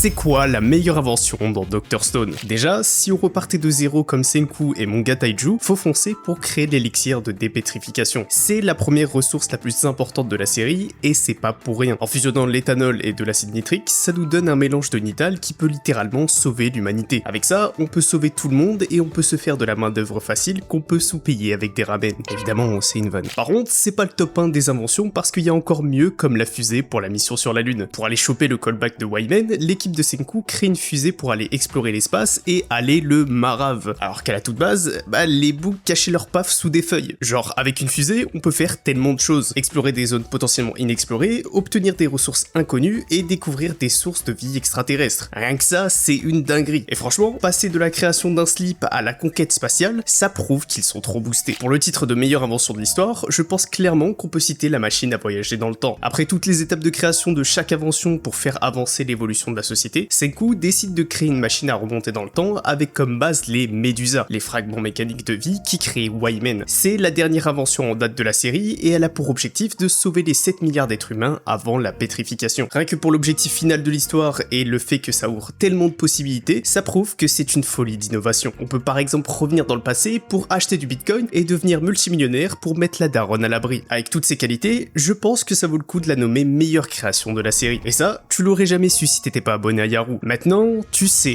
C'est quoi la meilleure invention dans Dr Stone? Déjà, si on repartait de zéro comme Senku et Manga Taiju, faut foncer pour créer l'élixir de dépétrification. C'est la première ressource la plus importante de la série, et c'est pas pour rien. En fusionnant l'éthanol et de l'acide nitrique, ça nous donne un mélange de nital qui peut littéralement sauver l'humanité. Avec ça, on peut sauver tout le monde et on peut se faire de la main d'œuvre facile qu'on peut sous-payer avec des ramen. Évidemment, c'est une vanne. Par contre, c'est pas le top 1 des inventions parce qu'il y a encore mieux comme la fusée pour la mission sur la Lune. Pour aller choper le callback de Wyman, l'équipe de Senku crée une fusée pour aller explorer l'espace et aller le marave. Alors qu'à la toute base, les boucs cachaient leur paf sous des feuilles. Genre, avec une fusée, on peut faire tellement de choses. Explorer des zones potentiellement inexplorées, obtenir des ressources inconnues et découvrir des sources de vie extraterrestres. Rien que ça, c'est une dinguerie. Et franchement, passer de la création d'un slip à la conquête spatiale, ça prouve qu'ils sont trop boostés. Pour le titre de meilleure invention de l'histoire, je pense clairement qu'on peut citer la machine à voyager dans le temps. Après toutes les étapes de création de chaque invention pour faire avancer l'évolution de la société, Senku décide de créer une machine à remonter dans le temps avec comme base les Médusas, les fragments mécaniques de vie qui créent Wyman. C'est la dernière invention en date de la série et elle a pour objectif de sauver les 7 milliards d'êtres humains avant la pétrification. Rien que pour l'objectif final de l'histoire et le fait que ça ouvre tellement de possibilités, ça prouve que c'est une folie d'innovation. On peut par exemple revenir dans le passé pour acheter du bitcoin et devenir multimillionnaire pour mettre la daronne à l'abri. Avec toutes ces qualités, je pense que ça vaut le coup de la nommer meilleure création de la série. Et ça, tu l'aurais jamais su si t'étais pas abonné à Yahoo. Maintenant, tu sais